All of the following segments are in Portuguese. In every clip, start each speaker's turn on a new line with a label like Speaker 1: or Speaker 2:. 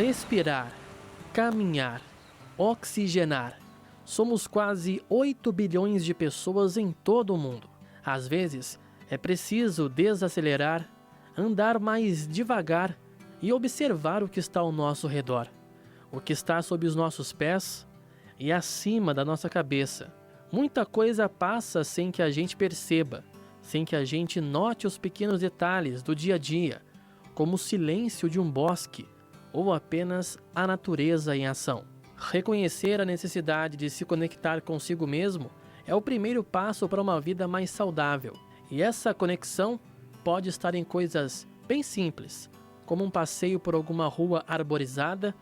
Speaker 1: respirar, caminhar, oxigenar. Somos quase 8 bilhões de pessoas em todo o mundo. Às vezes, é preciso desacelerar, andar mais devagar e observar o que está ao nosso redor, o que está sob os nossos pés e acima da nossa cabeça. Muita coisa passa sem que a gente perceba, sem que a gente note os pequenos detalhes do dia a dia, como o silêncio de um bosque ou apenas a natureza em ação. Reconhecer a necessidade de se conectar consigo mesmo é o primeiro passo para uma vida mais saudável. E essa conexão pode estar em coisas bem simples, como um passeio por alguma rua arborizada,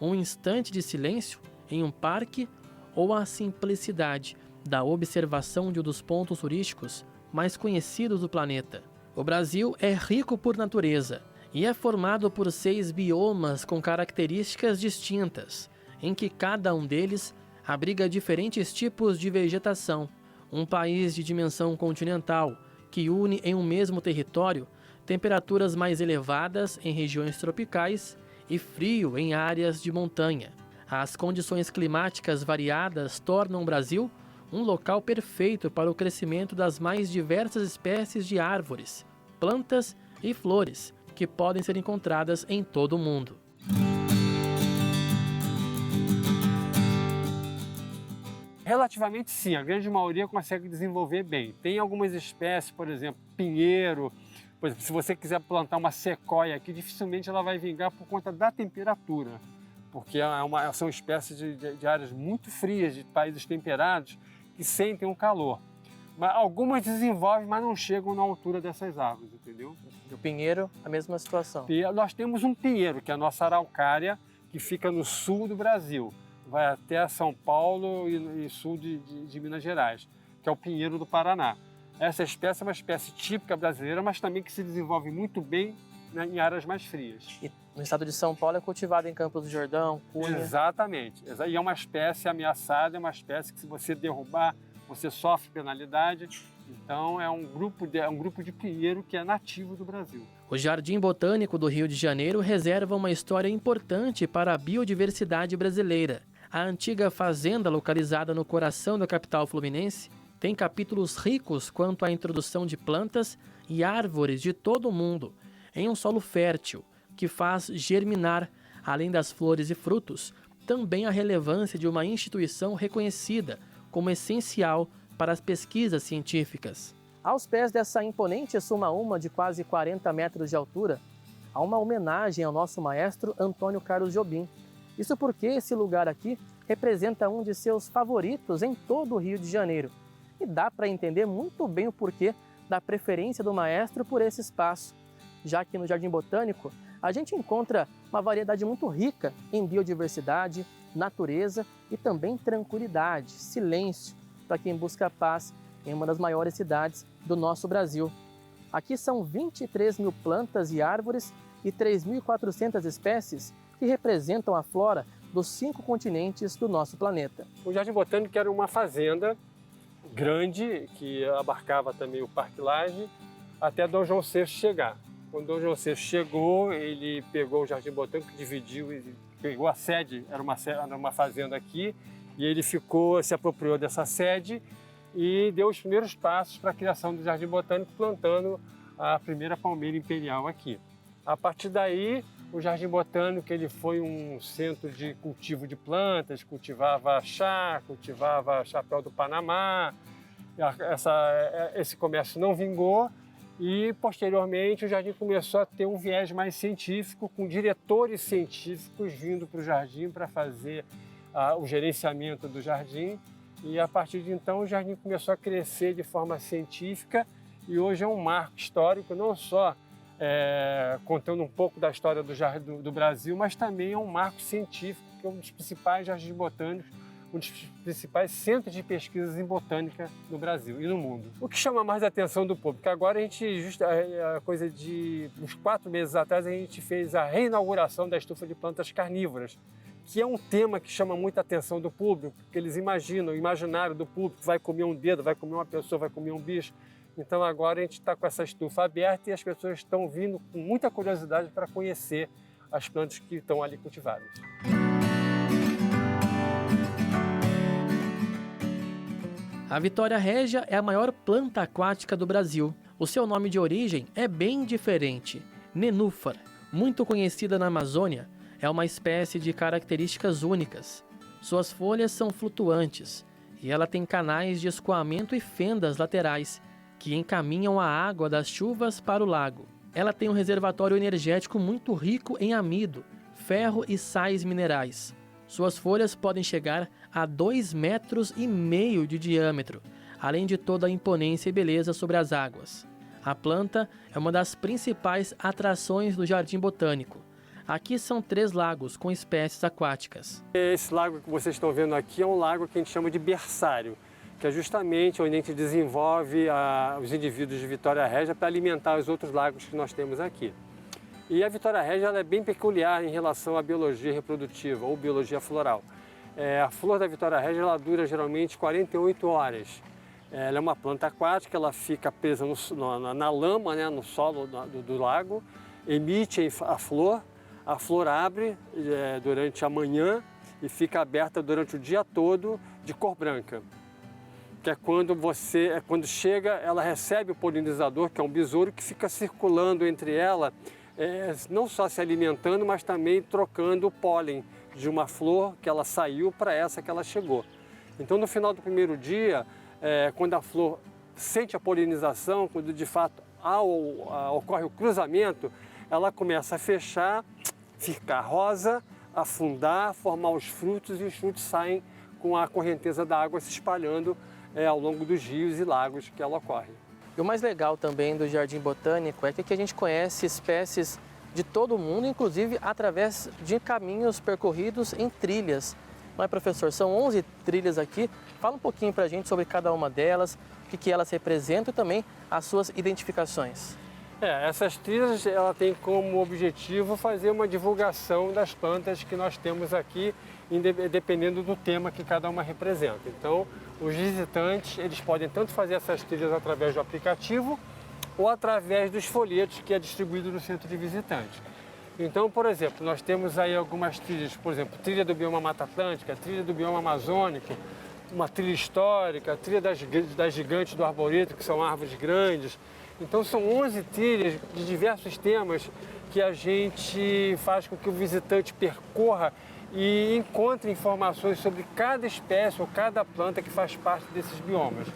Speaker 1: um instante de silêncio em um parque ou a simplicidade da observação de um dos pontos turísticos mais conhecidos do planeta. O Brasil é rico por natureza e é formado por 6 biomas com características distintas, em que cada um deles abriga diferentes tipos de vegetação. Um país de dimensão continental que une em um mesmo território temperaturas mais elevadas em regiões tropicais e frio em áreas de montanha. As condições climáticas variadas tornam o Brasil um local perfeito para o crescimento das mais diversas espécies de árvores, plantas e flores que podem ser encontradas em todo o mundo.
Speaker 2: Relativamente sim, a grande maioria consegue desenvolver bem. Tem algumas espécies, por exemplo, pinheiro. Por exemplo, se você quiser plantar uma sequoia aqui, dificilmente ela vai vingar por conta da temperatura, porque são espécies de áreas muito frias, de países temperados, que sentem o calor. Mas algumas desenvolvem, mas não chegam na altura dessas árvores, entendeu?
Speaker 1: E o pinheiro, a mesma situação.
Speaker 2: Nós temos um pinheiro, que é a nossa araucária, que fica no sul do Brasil. Vai até São Paulo e sul de Minas Gerais, que é o pinheiro do Paraná. Essa espécie é uma espécie típica brasileira, mas também que se desenvolve muito bem, né, em áreas mais frias.
Speaker 1: E no estado de São Paulo é cultivado em Campos do Jordão, Cunha.
Speaker 2: Exatamente. E é uma espécie ameaçada, é uma espécie que se você derrubar, você sofre penalidade. Então é um grupo de pinheiro que é nativo do Brasil.
Speaker 1: O Jardim Botânico do Rio de Janeiro reserva uma história importante para a biodiversidade brasileira. A antiga fazenda, localizada no coração da capital fluminense, tem capítulos ricos quanto à introdução de plantas e árvores de todo o mundo, em um solo fértil, que faz germinar, além das flores e frutos, também a relevância de uma instituição reconhecida como essencial para as pesquisas científicas. Aos pés dessa imponente suma-uma de quase 40 metros de altura, há uma homenagem ao nosso maestro Antônio Carlos Jobim. Isso porque esse lugar aqui representa um de seus favoritos em todo o Rio de Janeiro. E dá para entender muito bem o porquê da preferência do maestro por esse espaço, já que no Jardim Botânico a gente encontra uma variedade muito rica em biodiversidade, natureza e também tranquilidade, silêncio, para quem busca paz em uma das maiores cidades do nosso Brasil. Aqui são 23 mil plantas e árvores e 3.400 espécies que representam a flora dos 5 continentes do nosso planeta.
Speaker 2: O Jardim Botânico era uma fazenda grande que abarcava também o Parque Lage até Dom João VI chegar. Quando Dom João VI chegou, ele pegou o Jardim Botânico, dividiu e pegou a sede, era uma fazenda aqui, e ele se apropriou dessa sede e deu os primeiros passos para a criação do Jardim Botânico, plantando a primeira palmeira imperial aqui. A partir daí, o Jardim Botânico ele foi um centro de cultivo de plantas, cultivava chá, cultivava chapéu do Panamá. Esse comércio não vingou e, posteriormente, o jardim começou a ter um viés mais científico, com diretores científicos vindo para o jardim para fazer o gerenciamento do jardim. E, a partir de então, o jardim começou a crescer de forma científica e hoje é um marco histórico, não só contando um pouco da história do Brasil, mas também é um marco científico, que é um dos principais jardins botânicos, um dos principais centros de pesquisas em botânica no Brasil e no mundo. O que chama mais a atenção do público? Agora a gente, coisa de uns 4 meses atrás, a gente fez a reinauguração da estufa de plantas carnívoras, que é um tema que chama muita atenção do público, porque eles imaginam, o imaginário do público vai comer um dedo, vai comer uma pessoa, vai comer um bicho. Então agora a gente está com essa estufa aberta e as pessoas estão vindo com muita curiosidade para conhecer as plantas que estão ali cultivadas.
Speaker 1: A Vitória régia é a maior planta aquática do Brasil. O seu nome de origem é bem diferente, nenúfar. Muito conhecida na Amazônia, é uma espécie de características únicas. Suas folhas são flutuantes e ela tem canais de escoamento e fendas laterais que encaminham a água das chuvas para o lago. Ela tem um reservatório energético muito rico em amido, ferro e sais minerais. Suas folhas podem chegar a 2,5 metros de diâmetro, além de toda a imponência e beleza sobre as águas. A planta é uma das principais atrações do Jardim Botânico. Aqui são 3 lagos com espécies aquáticas.
Speaker 2: Esse lago que vocês estão vendo aqui é um lago que a gente chama de berçário, que é justamente onde a gente desenvolve os indivíduos de Vitória régia para alimentar os outros lagos que nós temos aqui. E a Vitória régia ela é bem peculiar em relação à biologia reprodutiva ou biologia floral. A flor da Vitória régia ela dura geralmente 48 horas. Ela é uma planta aquática, ela fica presa na lama, né, no solo do lago, emite a flor abre durante a manhã e fica aberta durante o dia todo de cor branca. Que é quando chega, ela recebe o polinizador, que é um besouro que fica circulando entre ela, não só se alimentando, mas também trocando o pólen de uma flor que ela saiu para essa que ela chegou. Então, no final do primeiro dia, quando a flor sente a polinização, quando de fato ocorre o cruzamento, ela começa a fechar, ficar rosa, afundar, formar os frutos e os frutos saem com a correnteza da água se espalhando ao longo dos rios e lagos que ela ocorre.
Speaker 1: E o mais legal também do Jardim Botânico é que aqui a gente conhece espécies de todo o mundo, inclusive através de caminhos percorridos em trilhas. Não é, professor? São 11 trilhas aqui. Fala um pouquinho para a gente sobre cada uma delas, o que elas representam e também as suas identificações.
Speaker 2: Essas trilhas ela tem como objetivo fazer uma divulgação das plantas que nós temos aqui, dependendo do tema que cada uma representa. Então, os visitantes eles podem tanto fazer essas trilhas através do aplicativo ou através dos folhetos que é distribuído no centro de visitantes. Então, por exemplo, nós temos aí algumas trilhas, por exemplo, trilha do bioma Mata Atlântica, trilha do bioma amazônico, uma trilha histórica, trilha das gigantes do arboreto, que são árvores grandes. Então são 11 trilhas de diversos temas que a gente faz com que o visitante percorra e encontre informações sobre cada espécie ou cada planta que faz parte desses biomas.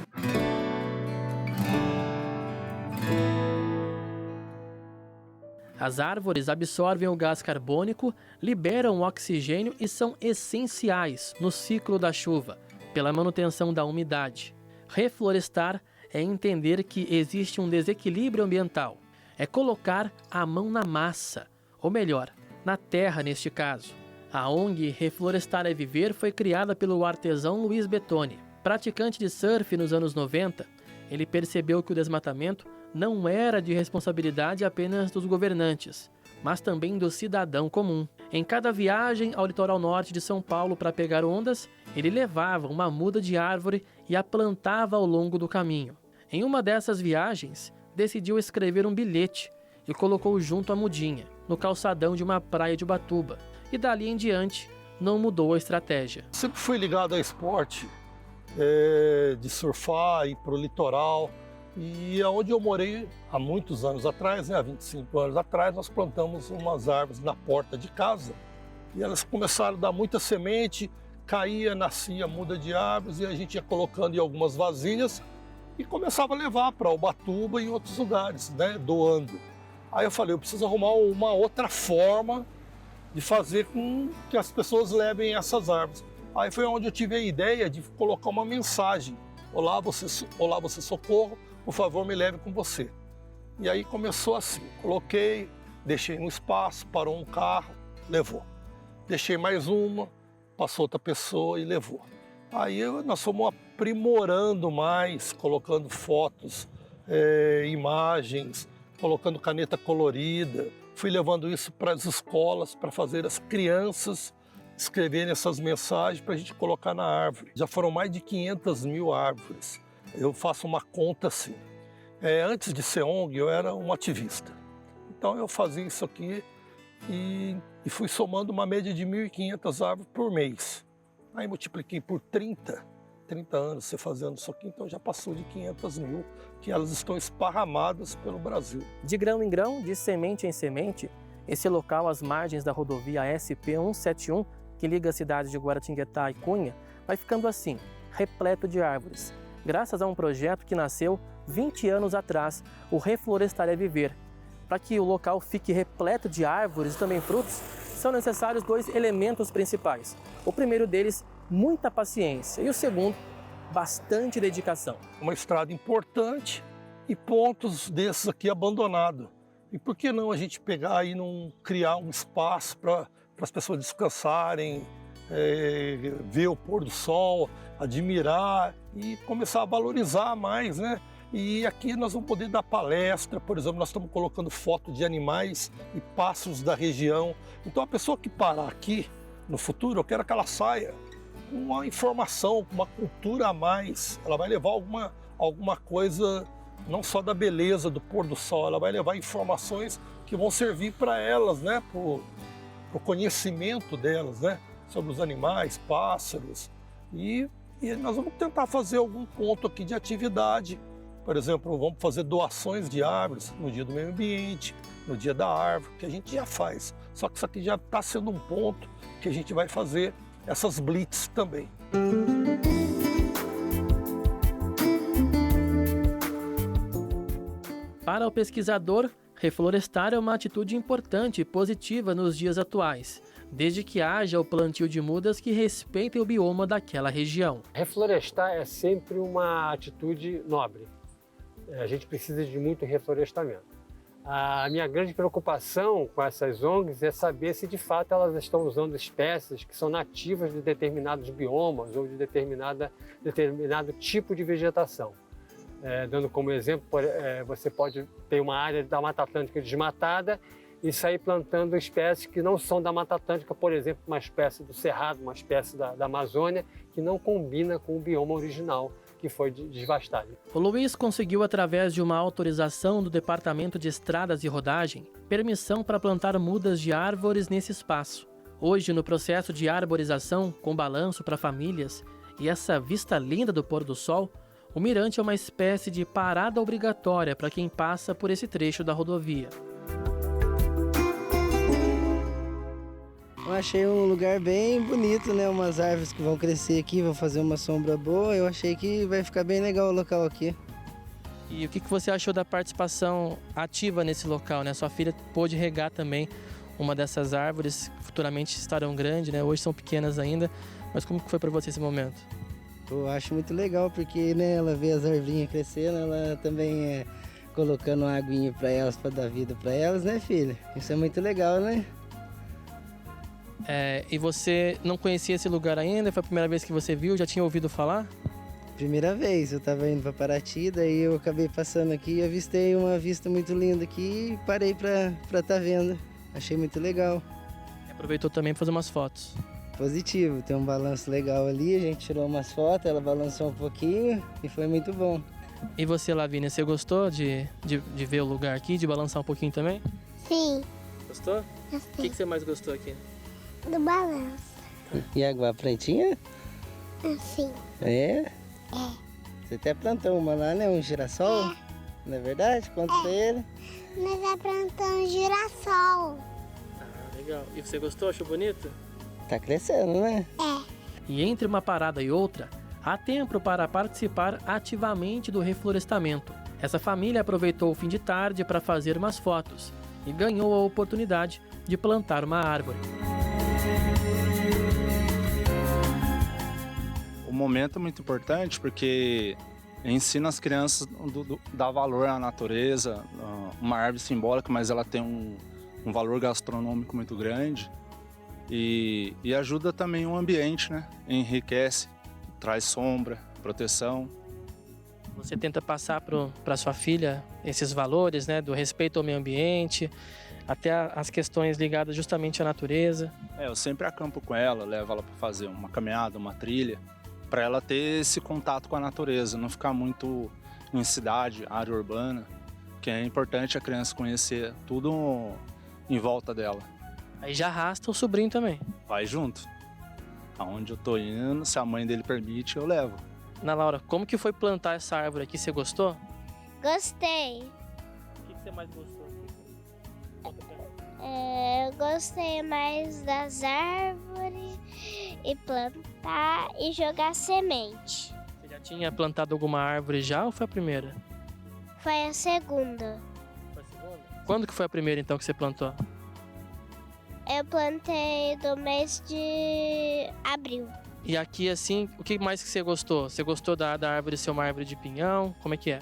Speaker 1: As árvores absorvem o gás carbônico, liberam o oxigênio e são essenciais no ciclo da chuva, pela manutenção da umidade. Reflorestar é entender que existe um desequilíbrio ambiental. É colocar a mão na massa, ou melhor, na terra neste caso. A ONG Reflorestar é Viver foi criada pelo artesão Luiz Bettoni. Praticante de surf nos anos 90, ele percebeu que o desmatamento não era de responsabilidade apenas dos governantes, mas também do cidadão comum. Em cada viagem ao litoral norte de São Paulo para pegar ondas, ele levava uma muda de árvore e a plantava ao longo do caminho. Em uma dessas viagens, decidiu escrever um bilhete e colocou junto à mudinha, no calçadão de uma praia de Ubatuba. E dali em diante, não mudou a estratégia.
Speaker 3: Sempre fui ligado a esporte, de surfar, ir para o litoral. E onde eu morei há muitos anos atrás, há 25 anos atrás, nós plantamos umas árvores na porta de casa. E elas começaram a dar muita semente, caía, nascia muda de árvores e a gente ia colocando em algumas vasilhas e começava a levar para Ubatuba e em outros lugares, né, doando. Aí eu falei, eu preciso arrumar uma outra forma de fazer com que as pessoas levem essas árvores. Aí foi onde eu tive a ideia de colocar uma mensagem. Olá, você socorro, por favor, me leve com você. E aí começou assim, coloquei, deixei no espaço, parou um carro, levou. Deixei mais uma, passou outra pessoa e levou. Aí nós fomos aprimorando mais, colocando fotos, imagens, colocando caneta colorida. Fui levando isso para as escolas, para fazer as crianças escreverem essas mensagens para a gente colocar na árvore. Já foram mais de 500 mil árvores. Eu faço uma conta assim. Antes de ser ONG, eu era um ativista. Então eu fazia isso aqui e fui somando uma média de 1.500 árvores por mês. Aí multipliquei por 30 anos você fazendo isso aqui, então já passou de 500 mil, que elas estão esparramadas pelo Brasil.
Speaker 1: De grão em grão, de semente em semente, esse local às margens da rodovia SP-171, que liga as cidades de Guaratinguetá e Cunha, vai ficando assim, repleto de árvores. Graças a um projeto que nasceu 20 anos atrás, o Reflorestar é Viver. Para que o local fique repleto de árvores e também frutos, são necessários 2 elementos principais. O primeiro deles, muita paciência, e o segundo, bastante dedicação.
Speaker 3: Uma estrada importante e pontos desses aqui abandonados. E por que não a gente pegar e não criar um espaço para as pessoas descansarem, ver o pôr do sol, admirar e começar a valorizar mais, né? E aqui nós vamos poder dar palestra, por exemplo, nós estamos colocando foto de animais e pássaros da região. Então a pessoa que parar aqui, no futuro, eu quero que ela saia com uma informação, com uma cultura a mais. Ela vai levar alguma coisa, não só da beleza do pôr do sol, ela vai levar informações que vão servir para elas, né? Para o conhecimento delas, né? Sobre os animais, pássaros. E nós vamos tentar fazer algum ponto aqui de atividade. Por exemplo, vamos fazer doações de árvores no Dia do Meio Ambiente, no Dia da Árvore, que a gente já faz. Só que isso aqui já está sendo um ponto que a gente vai fazer essas blitz também.
Speaker 1: Para o pesquisador, reflorestar é uma atitude importante e positiva nos dias atuais, desde que haja o plantio de mudas que respeitem o bioma daquela região.
Speaker 2: Reflorestar é sempre uma atitude nobre. A gente precisa de muito reflorestamento. A minha grande preocupação com essas ONGs é saber se de fato elas estão usando espécies que são nativas de determinados biomas ou de determinado tipo de vegetação. Dando como exemplo, você pode ter uma área da Mata Atlântica desmatada e sair plantando espécies que não são da Mata Atlântica, por exemplo, uma espécie do Cerrado, uma espécie da Amazônia, que não combina com o bioma original que foi devastado.
Speaker 1: O Luiz conseguiu, através de uma autorização do Departamento de Estradas e Rodagem, permissão para plantar mudas de árvores nesse espaço. Hoje, no processo de arborização, com balanço para famílias e essa vista linda do pôr do sol, o mirante é uma espécie de parada obrigatória para quem passa por esse trecho da rodovia.
Speaker 4: Eu achei um lugar bem bonito, né? Umas árvores que vão crescer aqui, vão fazer uma sombra boa. Eu achei que vai ficar bem legal o local aqui.
Speaker 1: E o que você achou da participação ativa nesse local, né? Sua filha pôde regar também uma dessas árvores, que futuramente estarão grandes, né? Hoje são pequenas ainda, mas como que foi para você esse momento?
Speaker 4: Eu acho muito legal, porque né, ela vê as arvinhas crescendo, ela também colocando uma aguinha para elas, para dar vida para elas, né, filha? Isso é muito legal, né?
Speaker 1: E você não conhecia esse lugar ainda? Foi a primeira vez que você viu? Já tinha ouvido falar?
Speaker 4: Primeira vez, eu estava indo para Paraty, daí eu acabei passando aqui e avistei uma vista muito linda aqui e parei para estar vendo. Achei muito legal.
Speaker 1: Aproveitou também para fazer umas fotos.
Speaker 4: Positivo, tem um balanço legal ali, a gente tirou umas fotos, ela balançou um pouquinho e foi muito bom.
Speaker 1: E você, Lavínia, você gostou de ver o lugar aqui, de balançar um pouquinho também?
Speaker 5: Sim.
Speaker 1: Gostou?
Speaker 5: Gostei.
Speaker 1: O que você mais gostou aqui?
Speaker 5: Do balanço.
Speaker 4: E água pretinha?
Speaker 5: Sim.
Speaker 4: É? Você até plantou uma lá, né? Um girassol? Não é verdade? Conta pra ele.
Speaker 5: Nós já plantamos girassol.
Speaker 1: Legal. E você gostou? Achou bonito?
Speaker 4: Tá crescendo, né?
Speaker 1: E entre uma parada e outra, há tempo para participar ativamente do reflorestamento. Essa família aproveitou o fim de tarde para fazer umas fotos e ganhou a oportunidade de plantar uma árvore.
Speaker 6: O momento é muito importante porque ensina as crianças a dar valor à natureza, uma árvore simbólica, mas ela tem um valor gastronômico muito grande e ajuda também o ambiente, né? Enriquece, traz sombra, proteção.
Speaker 1: Você tenta passar para sua filha esses valores, né, do respeito ao meio ambiente, até as questões ligadas justamente à natureza.
Speaker 6: Eu sempre acampo com ela, levo ela para fazer uma caminhada, uma trilha, para ela ter esse contato com a natureza, não ficar muito em cidade, área urbana, que é importante a criança conhecer tudo em volta dela.
Speaker 1: Aí já arrasta o sobrinho também.
Speaker 6: Vai junto. Aonde eu tô indo, se a mãe dele permite, eu levo.
Speaker 1: Ana Laura, como que foi plantar essa árvore aqui? Você gostou?
Speaker 5: Gostei.
Speaker 1: O que você mais gostou?
Speaker 5: Eu gostei mais das árvores e plantar e jogar semente.
Speaker 1: Você já tinha plantado alguma árvore já ou foi a primeira?
Speaker 5: Foi a segunda.
Speaker 1: Foi a segunda? Quando que foi a primeira então que você plantou?
Speaker 5: Eu plantei no mês de abril.
Speaker 1: E aqui assim, o que mais que você gostou? Você gostou da árvore ser uma árvore de pinhão? Como é que é?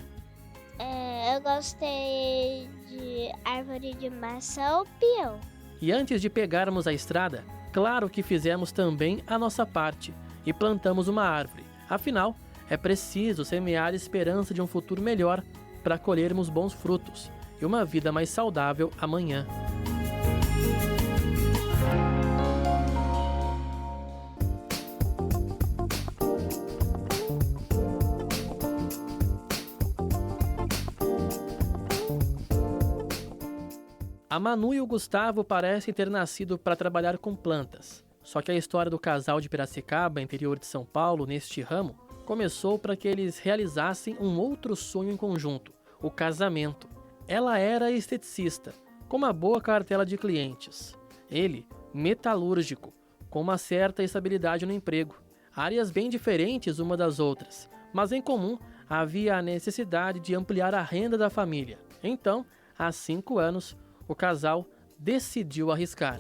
Speaker 5: Eu gostei de árvore de maçã ou peão.
Speaker 1: E antes de pegarmos a estrada, claro que fizemos também a nossa parte e plantamos uma árvore. Afinal, é preciso semear esperança de um futuro melhor para colhermos bons frutos e uma vida mais saudável amanhã. A Manu e o Gustavo parecem ter nascido para trabalhar com plantas. Só que a história do casal de Piracicaba, interior de São Paulo, neste ramo, começou para que eles realizassem um outro sonho em conjunto, o casamento. Ela era esteticista, com uma boa cartela de clientes. Ele, metalúrgico, com uma certa estabilidade no emprego. Áreas bem diferentes uma das outras, mas em comum havia a necessidade de ampliar a renda da família. Então, há 5 anos, o casal decidiu arriscar.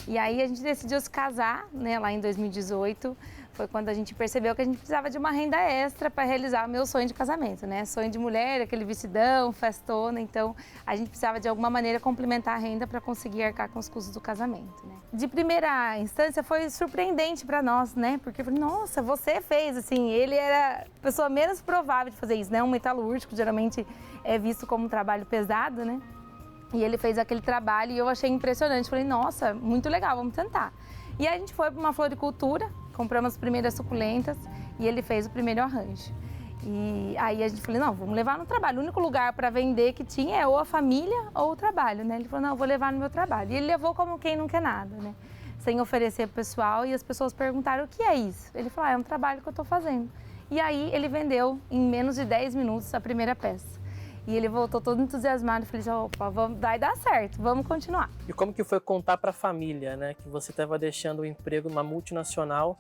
Speaker 7: E aí a gente decidiu se casar, né, lá em 2018. Foi quando a gente percebeu que a gente precisava de uma renda extra para realizar o meu sonho de casamento, né? Sonho de mulher, aquele vestidão, festona. Então, a gente precisava de alguma maneira complementar a renda para conseguir arcar com os custos do casamento, né? De primeira instância, foi surpreendente para nós, né? Porque eu falei, nossa, você fez, assim, ele era a pessoa menos provável de fazer isso, né? Um metalúrgico geralmente é visto como um trabalho pesado, né? E ele fez aquele trabalho e eu achei impressionante. Falei, nossa, muito legal, vamos tentar. E aí a gente foi para uma floricultura, compramos as primeiras suculentas e ele fez o primeiro arranjo. E aí a gente falou, não, vamos levar no trabalho. O único lugar para vender que tinha é ou a família ou o trabalho, né? Ele falou, não, eu vou levar no meu trabalho. E ele levou como quem não quer nada, né? Sem oferecer para o pessoal e as pessoas perguntaram, o que é isso? Ele falou, é um trabalho que eu estou fazendo. E aí ele vendeu em menos de 10 minutos a primeira peça. E ele voltou todo entusiasmado e falei, opa, vai dar certo, vamos continuar.
Speaker 1: E como que foi contar para a família, né, que você estava deixando o emprego numa multinacional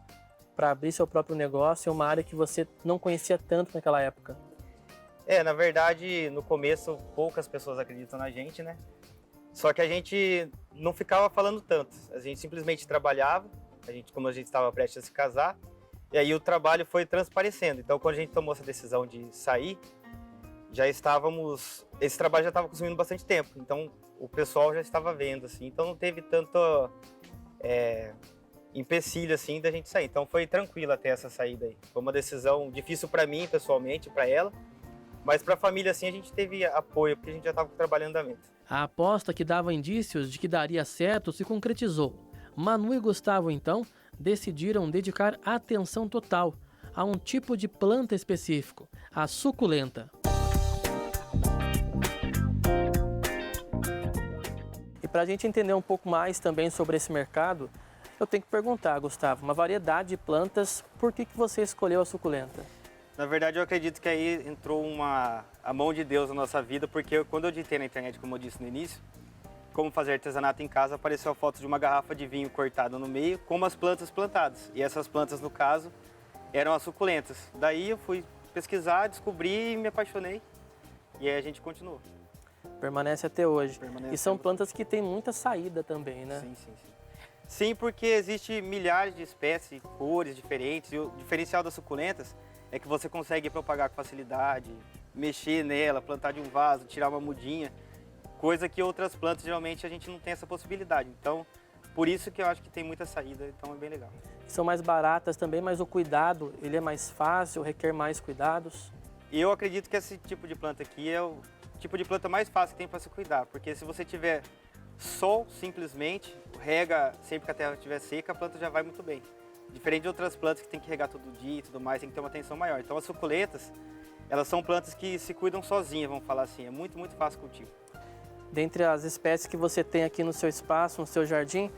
Speaker 1: para abrir seu próprio negócio em uma área que você não conhecia tanto naquela época?
Speaker 8: Na verdade, no começo, poucas pessoas acreditam na gente, né? Só que a gente não ficava falando tanto. A gente simplesmente trabalhava, como a gente estava prestes a se casar, e aí o trabalho foi transparecendo. Então, quando a gente tomou essa decisão de sair, esse trabalho já estava consumindo bastante tempo, então o pessoal já estava vendo, assim, então não teve tanto empecilho, assim, da gente sair, então foi tranquilo até essa saída aí. Foi uma decisão difícil para mim, pessoalmente, para ela, mas para a família, assim, a gente teve apoio, porque a gente já estava trabalhando em andamento.
Speaker 1: A aposta que dava indícios de que daria certo se concretizou. Manu e Gustavo, então, decidiram dedicar atenção total a um tipo de planta específico, a suculenta. E para a gente entender um pouco mais também sobre esse mercado, eu tenho que perguntar, Gustavo, uma variedade de plantas, por que você escolheu a suculenta?
Speaker 8: Na verdade, eu acredito que aí entrou a mão de Deus na nossa vida, porque quando eu digitei na internet, como eu disse no início, como fazer artesanato em casa, apareceu a foto de uma garrafa de vinho cortada no meio, com as plantas plantadas. E essas plantas, no caso, eram as suculentas. Daí eu fui pesquisar, descobri e me apaixonei. E aí a gente continuou.
Speaker 1: Permanece até hoje.
Speaker 8: Permanece
Speaker 1: e são plantas que têm muita saída também, né?
Speaker 8: Sim. Sim, porque existe milhares de espécies, cores diferentes. E o diferencial das suculentas é que você consegue propagar com facilidade, mexer nela, plantar de um vaso, tirar uma mudinha. Coisa que outras plantas, geralmente, a gente não tem essa possibilidade. Então, por isso que eu acho que tem muita saída, então é bem legal.
Speaker 1: São mais baratas também, mas o cuidado, ele é mais fácil, requer mais cuidados?
Speaker 8: Eu acredito que esse tipo de planta aqui é o tipo de planta mais fácil que tem para se cuidar, porque se você tiver sol, simplesmente, rega sempre que a terra estiver seca, a planta já vai muito bem. Diferente de outras plantas que tem que regar todo dia e tudo mais, tem que ter uma atenção maior. Então as suculentas, elas são plantas que se cuidam sozinhas, vamos falar assim, é muito fácil o cultivo.
Speaker 1: dentre as espécies que você tem aqui no seu espaço, no seu jardim,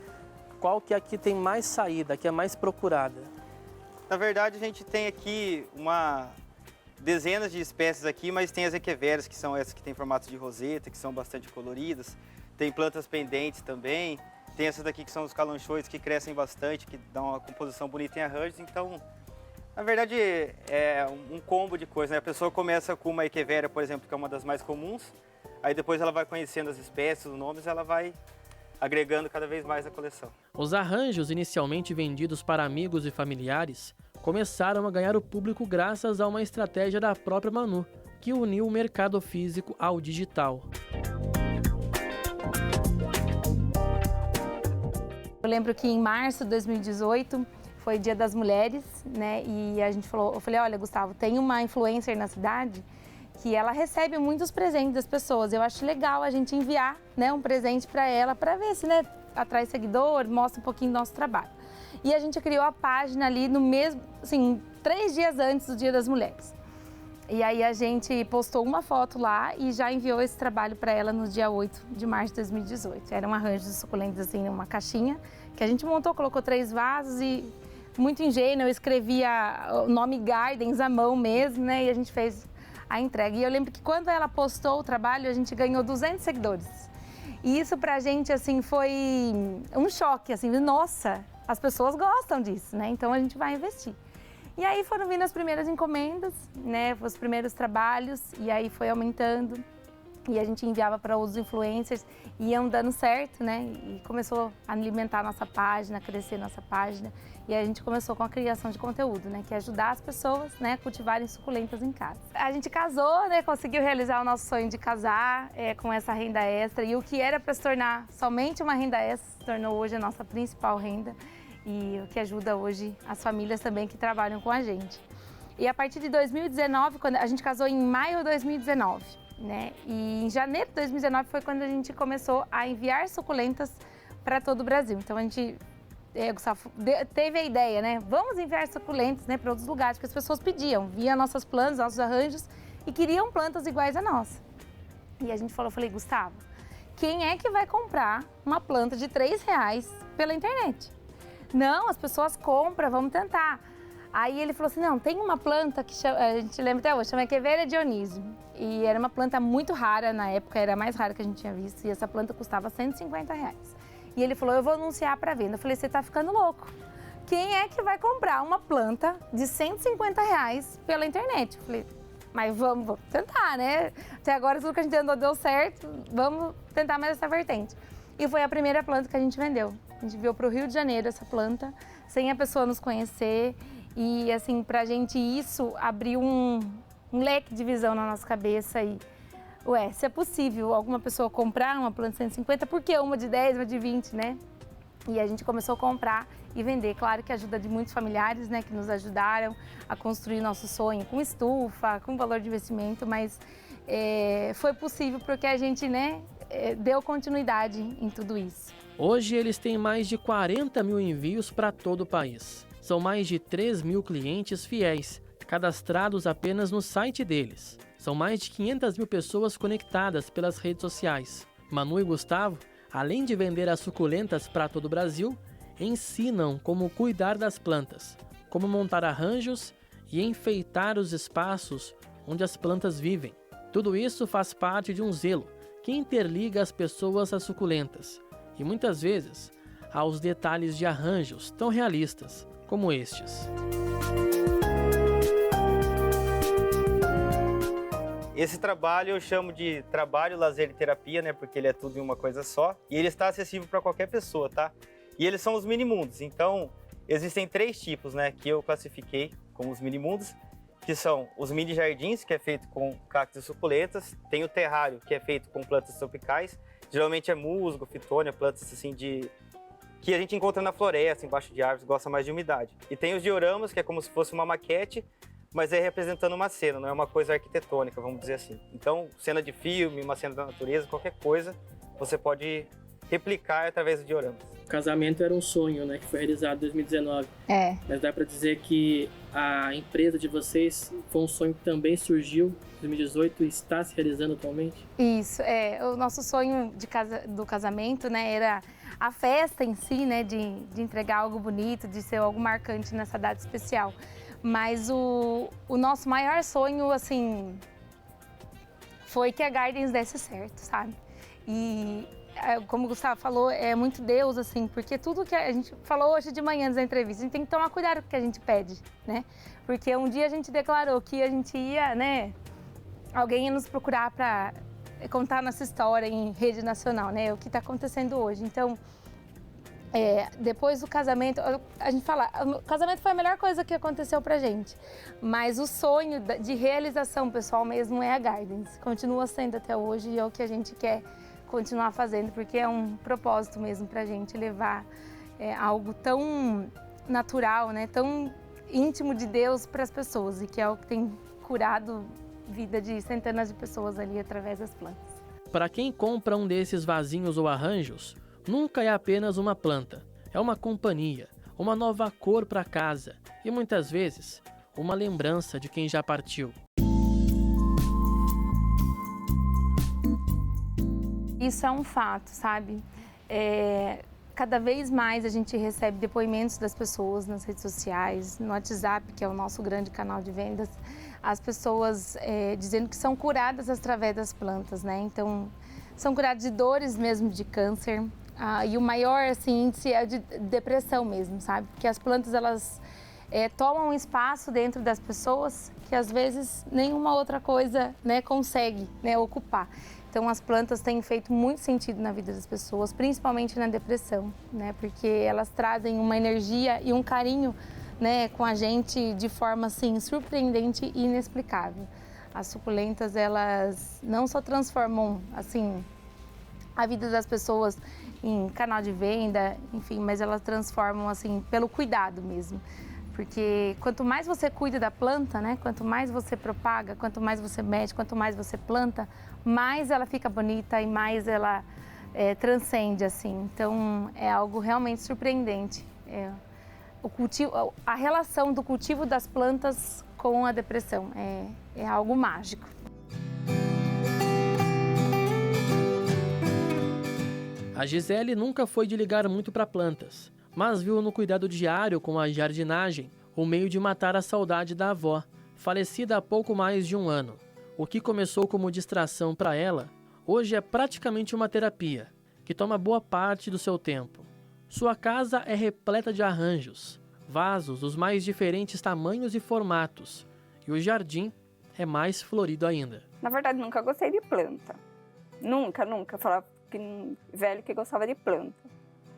Speaker 1: qual que aqui tem mais saída, que é mais procurada?
Speaker 8: Na verdade, a gente tem aqui dezenas de espécies aqui, mas tem as equeveras, que são essas que têm formato de roseta, que são bastante coloridas. Tem plantas pendentes também. Tem essas daqui que são os calanchoes, que crescem bastante, que dão uma composição bonita em arranjos. Então, na verdade, é um combo de coisas, né? A pessoa começa com uma equevera, por exemplo, que é uma das mais comuns. Aí depois ela vai conhecendo as espécies, os nomes, ela vai agregando cada vez mais a coleção.
Speaker 1: Os arranjos, inicialmente vendidos para amigos e familiares, começaram a ganhar o público graças a uma estratégia da própria Manu, que uniu o mercado físico ao digital.
Speaker 7: Eu lembro que em março de 2018 foi Dia das Mulheres, né? E eu falei, olha, Gustavo, tem uma influencer na cidade que ela recebe muitos presentes das pessoas. Eu acho legal a gente enviar, né, um presente para ela, para ver se, né, atrai seguidor, mostra um pouquinho do nosso trabalho. E a gente criou a página ali no mesmo, assim, 3 dias antes do Dia das Mulheres. E aí a gente postou uma foto lá e já enviou esse trabalho para ela no dia 8 de março de 2018. Era um arranjo de suculentas, assim, numa caixinha, que a gente montou, colocou 3 vasos e, muito ingênuo, eu escrevia o nome Gardens à mão mesmo, né, e a gente fez a entrega. E eu lembro que quando ela postou o trabalho, a gente ganhou 200 seguidores. E isso pra gente, assim, foi um choque, assim, nossa, as pessoas gostam disso, né? Então a gente vai investir. E aí foram vindo as primeiras encomendas, né? Os primeiros trabalhos, e aí foi aumentando. E a gente enviava para outros influencers, e iam dando certo, né? E começou a alimentar a nossa página, a crescer nossa página. E aí a gente começou com a criação de conteúdo, né? Que é ajudar as pessoas, né, a cultivarem suculentas em casa. A gente casou, né? Conseguiu realizar o nosso sonho de casar com essa renda extra. E o que era para se tornar somente uma renda extra se tornou hoje a nossa principal renda. E o que ajuda hoje as famílias também que trabalham com a gente. E a partir de 2019, quando a gente casou em maio de 2019, né? E em janeiro de 2019 foi quando a gente começou a enviar suculentas para todo o Brasil. Então a gente, Gustavo, teve a ideia, né? Vamos enviar suculentas, né, para outros lugares, porque as pessoas pediam, via nossas plantas, nossos arranjos e queriam plantas iguais à nossa. E a gente falou, eu falei, Gustavo, quem é que vai comprar uma planta de R$3 pela internet? Não, as pessoas compram, vamos tentar. Aí ele falou assim, não, tem uma planta que a gente lembra até hoje, chama Equevera Dionísio. E era uma planta muito rara na época, era a mais rara que a gente tinha visto. E essa planta custava R$150. E ele falou, eu vou anunciar para venda. Eu falei, você tá ficando louco. Quem é que vai comprar uma planta de R$150 pela internet? Eu falei, mas vamos tentar, né? Até agora tudo que a gente tentou deu certo, vamos tentar mais essa vertente. E foi a primeira planta que a gente vendeu. A gente veio para o Rio de Janeiro essa planta, sem a pessoa nos conhecer. E, assim, pra gente isso abriu um leque de visão na nossa cabeça. E, se é possível alguma pessoa comprar uma planta de 150, por que uma de 10, uma de 20, né? E a gente começou a comprar e vender. Claro que a ajuda de muitos familiares, né, que nos ajudaram a construir nosso sonho com estufa, com valor de investimento, mas foi possível porque a gente, né, deu continuidade em tudo isso.
Speaker 1: Hoje eles têm mais de 40 mil envios para todo o país. São mais de 3 mil clientes fiéis, cadastrados apenas no site deles. São mais de 500 mil pessoas conectadas pelas redes sociais. Manu e Gustavo, além de vender as suculentas para todo o Brasil, ensinam como cuidar das plantas, como montar arranjos e enfeitar os espaços onde as plantas vivem. Tudo isso faz parte de um zelo que interliga as pessoas às suculentas e muitas vezes aos detalhes de arranjos tão realistas como estes.
Speaker 8: Esse trabalho eu chamo de trabalho, lazer e terapia, né? Porque ele é tudo em uma coisa só. E ele está acessível para qualquer pessoa, tá? E eles são os mini-mundos. Então, existem 3 tipos, né? Que eu classifiquei como os mini-mundos, que são os mini-jardins, que é feito com cactos e suculentas. Tem o terrário, que é feito com plantas tropicais. Geralmente é musgo, fitônia, plantas assim que a gente encontra na floresta, embaixo de árvores, gosta mais de umidade. E tem os dioramas, que é como se fosse uma maquete, mas é representando uma cena, não é uma coisa arquitetônica, vamos dizer assim. Então, cena de filme, uma cena da natureza, qualquer coisa, você pode replicar através de dioramas.
Speaker 1: casamento era um sonho, né, que foi realizado em 2019. Mas dá para dizer que a empresa de vocês foi um sonho que também surgiu em 2018 e está se realizando atualmente?
Speaker 7: Isso, o nosso sonho do casamento, né, era a festa em si, né, de entregar algo bonito, de ser algo marcante nessa data especial. Mas o nosso maior sonho, assim, foi que a Gardens desse certo, sabe? E como o Gustavo falou, é muito Deus, assim, porque tudo que a gente falou hoje de manhã na entrevista, a gente tem que tomar cuidado com o que a gente pede, né? Porque um dia a gente declarou que a gente ia, né, alguém ia nos procurar para contar nossa história em rede nacional, né? O que está acontecendo hoje. Então, depois do casamento, a gente fala, o casamento foi a melhor coisa que aconteceu pra gente, mas o sonho de realização pessoal mesmo é a Gardens. Continua sendo até hoje e é o que a gente quer continuar fazendo, porque é um propósito mesmo pra gente levar algo tão natural, né, tão íntimo de Deus para as pessoas, e que é o que tem curado vida de centenas de pessoas ali através das plantas.
Speaker 1: Para quem compra um desses vasinhos ou arranjos, nunca é apenas uma planta, é uma companhia, uma nova cor para casa e muitas vezes uma lembrança de quem já partiu.
Speaker 7: Isso é um fato, sabe? Cada vez mais a gente recebe depoimentos das pessoas nas redes sociais, no WhatsApp, que é o nosso grande canal de vendas, as pessoas dizendo que são curadas através das plantas, né? Então, são curadas de dores mesmo, de câncer. E o maior assim, índice é de depressão mesmo, sabe? Porque as plantas, elas tomam um espaço dentro das pessoas que às vezes nenhuma outra coisa, né, consegue, né, ocupar. Então as plantas têm feito muito sentido na vida das pessoas, principalmente na depressão, né? Porque elas trazem uma energia e um carinho, né, com a gente de forma assim surpreendente e inexplicável. As suculentas, elas não só transformam assim a vida das pessoas em canal de venda, enfim, mas elas transformam assim pelo cuidado mesmo. Porque quanto mais você cuida da planta, né, quanto mais você propaga, quanto mais você mexe, quanto mais você planta, mais ela fica bonita e mais ela transcende, assim. Então, é algo realmente surpreendente. A relação do cultivo das plantas com a depressão é algo mágico.
Speaker 1: A Gisele nunca foi de ligar muito para plantas, mas viu no cuidado diário com a jardinagem o meio de matar a saudade da avó, falecida há pouco mais de um ano. O que começou como distração para ela, hoje é praticamente uma terapia, que toma boa parte do seu tempo. Sua casa é repleta de arranjos, vasos dos mais diferentes tamanhos e formatos, e o jardim é mais florido ainda.
Speaker 9: Na verdade, nunca gostei de planta. Nunca. Falava velho que gostava de planta.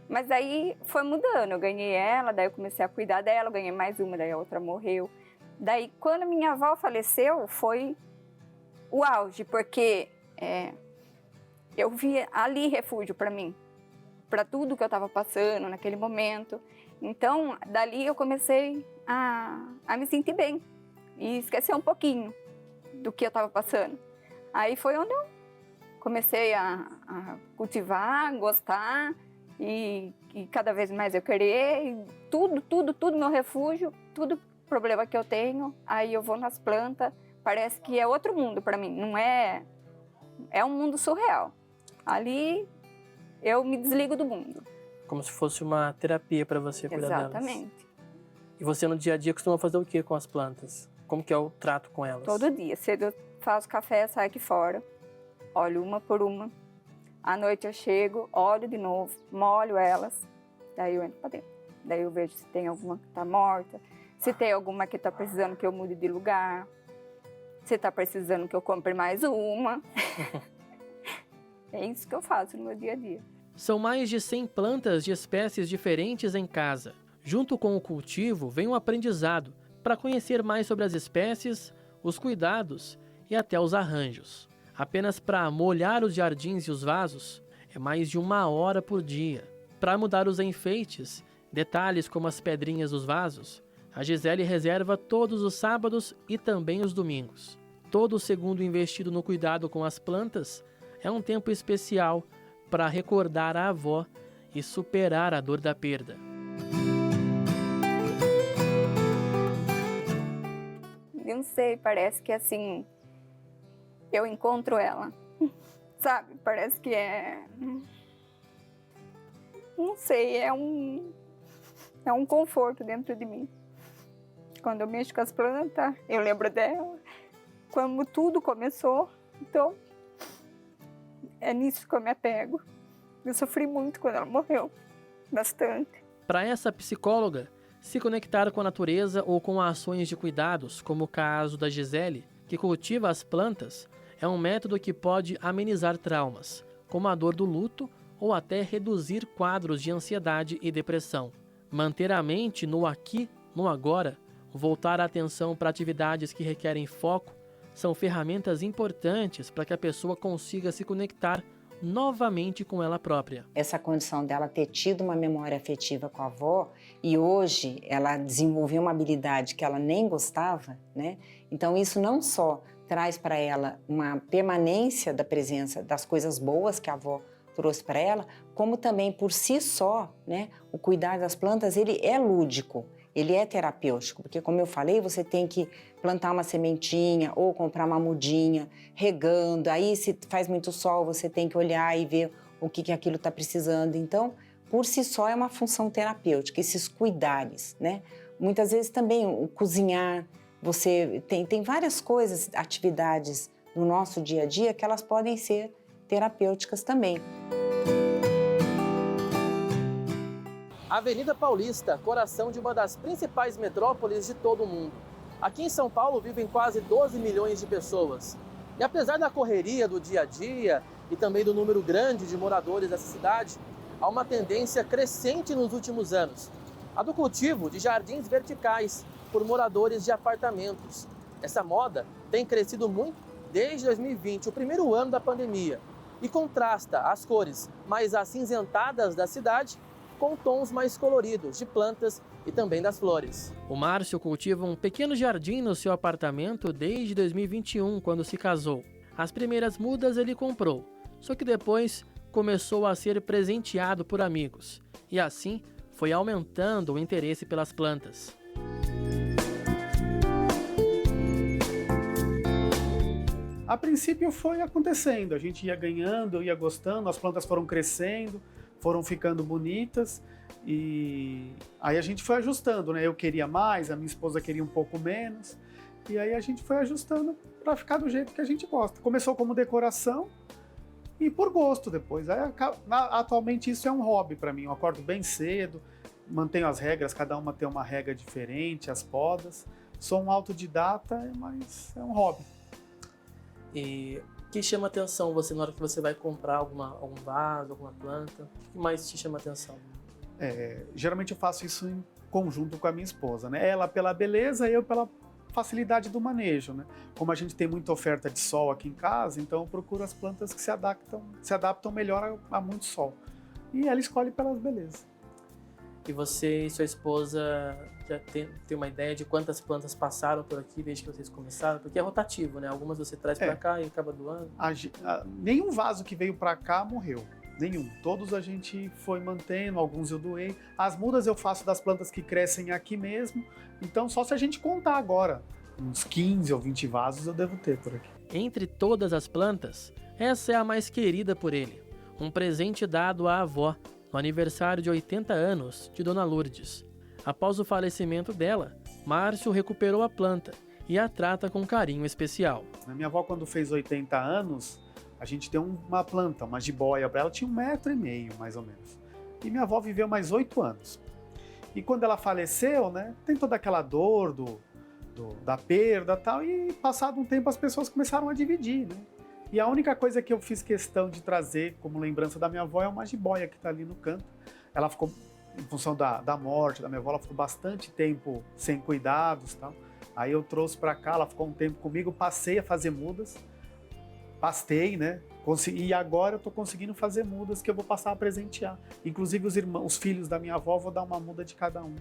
Speaker 9: Mas aí foi mudando, eu ganhei ela, daí eu comecei a cuidar dela, eu ganhei mais uma, daí a outra morreu. Daí quando minha avó faleceu, foi o auge, porque eu via ali refúgio para mim, para tudo que eu estava passando naquele momento. Então, dali eu comecei a me sentir bem e esquecer um pouquinho do que eu estava passando. Aí foi onde eu comecei a cultivar, gostar e cada vez mais eu querer. Tudo meu refúgio, tudo problema que eu tenho, aí eu vou nas plantas, parece que é outro mundo para mim, não é um mundo surreal. Ali eu me desligo do mundo.
Speaker 1: Como se fosse uma terapia para você cuidar delas.
Speaker 9: Exatamente.
Speaker 1: E você no dia a dia costuma fazer o que com as plantas? Como que é o trato com elas?
Speaker 9: Todo dia, cedo eu faço café, saio aqui fora, olho uma por uma. À noite eu chego, olho de novo, molho elas, daí eu entro para dentro. Daí eu vejo se tem alguma que está morta, se tem alguma que está precisando que eu mude de lugar, se está precisando que eu compre mais uma. É isso que eu faço no meu dia a dia.
Speaker 1: São mais de 100 plantas de espécies diferentes em casa. Junto com o cultivo, vem um aprendizado para conhecer mais sobre as espécies, os cuidados e até os arranjos. Apenas para molhar os jardins e os vasos, é mais de 1 hora por dia. Para mudar os enfeites, detalhes como as pedrinhas dos vasos, a Gisele reserva todos os sábados e também os domingos. Todo o segundo investido no cuidado com as plantas é um tempo especial para recordar a avó e superar a dor da perda.
Speaker 9: Não sei, parece que assim, eu encontro ela, sabe? Parece que não sei, é um conforto dentro de mim. Quando eu mexo com as plantas, eu lembro dela, quando tudo começou, então é nisso que eu me apego. Eu sofri muito quando ela morreu, bastante.
Speaker 1: Para essa psicóloga, se conectar com a natureza ou com ações de cuidados, como o caso da Gisele, que cultiva as plantas, é um método que pode amenizar traumas, como a dor do luto ou até reduzir quadros de ansiedade e depressão. Manter a mente no aqui, no agora, voltar a atenção para atividades que requerem foco, são ferramentas importantes para que a pessoa consiga se conectar novamente com ela própria.
Speaker 10: Essa condição dela ter tido uma memória afetiva com a avó e hoje ela desenvolveu uma habilidade que ela nem gostava, né? Então isso não só traz para ela uma permanência da presença das coisas boas que a avó trouxe para ela, como também por si só, né, o cuidar das plantas, ele é lúdico, ele é terapêutico, porque como eu falei, você tem que plantar uma sementinha ou comprar uma mudinha, regando, aí se faz muito sol, você tem que olhar e ver o que aquilo está precisando. Então, por si só é uma função terapêutica, esses cuidares, né? Muitas vezes também o cozinhar, você tem várias coisas, atividades no nosso dia a dia que elas podem ser terapêuticas também.
Speaker 1: Avenida Paulista, coração de uma das principais metrópoles de todo o mundo. Aqui em São Paulo vivem quase 12 milhões de pessoas. E apesar da correria do dia a dia e também do número grande de moradores dessa cidade, há uma tendência crescente nos últimos anos. A do cultivo de jardins verticais por moradores de apartamentos. Essa moda tem crescido muito desde 2020, o primeiro ano da pandemia, e contrasta as cores mais acinzentadas da cidade com tons mais coloridos de plantas e também das flores. O Márcio cultiva um pequeno jardim no seu apartamento desde 2021, quando se casou. As primeiras mudas ele comprou, só que depois começou a ser presenteado por amigos. E assim foi aumentando o interesse pelas plantas.
Speaker 11: A princípio foi acontecendo, a gente ia ganhando, ia gostando, as plantas foram crescendo, foram ficando bonitas e aí a gente foi ajustando, né? Eu queria mais, a minha esposa queria um pouco menos e aí a gente foi ajustando para ficar do jeito que a gente gosta. Começou como decoração e por gosto depois. Aí, atualmente isso é um hobby para mim, eu acordo bem cedo, mantenho as regras, cada uma tem uma regra diferente, as podas. Sou um autodidata, mas é um hobby.
Speaker 1: E o que chama atenção você na hora que você vai comprar algum vaso, alguma planta? O que mais te chama atenção?
Speaker 11: Geralmente eu faço isso em conjunto com a minha esposa, né? Ela pela beleza e eu pela facilidade do manejo, né? Como a gente tem muita oferta de sol aqui em casa, então eu procuro as plantas que se adaptam melhor a muito sol. E ela escolhe pelas belezas.
Speaker 1: E você e sua esposa já tem uma ideia de quantas plantas passaram por aqui desde que vocês começaram? Porque é rotativo, né? Algumas você traz para cá e acaba doando.
Speaker 11: Nenhum vaso que veio para cá morreu. Nenhum. Todos a gente foi mantendo, alguns eu doei. As mudas eu faço das plantas que crescem aqui mesmo. Então só se a gente contar agora, uns 15 ou 20 vasos eu devo ter por aqui.
Speaker 1: Entre todas as plantas, essa é a mais querida por ele. Um presente dado à avó no aniversário de 80 anos de Dona Lourdes. Após o falecimento dela, Márcio recuperou a planta e a trata com carinho especial.
Speaker 11: A minha avó, quando fez 80 anos, a gente deu uma planta, uma jiboia para ela, tinha 1,5 metro, mais ou menos. E minha avó viveu mais 8 anos. E quando ela faleceu, né, tem toda aquela dor da perda e tal, e passado um tempo as pessoas começaram a dividir, né? E a única coisa que eu fiz questão de trazer como lembrança da minha avó é uma jiboia que está ali no canto. Ela ficou, em função da morte da minha avó, ela ficou bastante tempo sem cuidados e tal. Aí eu trouxe para cá, ela ficou um tempo comigo, passei a fazer mudas, pastei, né? E agora eu estou conseguindo fazer mudas que eu vou passar a presentear. Inclusive os filhos da minha avó, vou dar uma muda de cada um.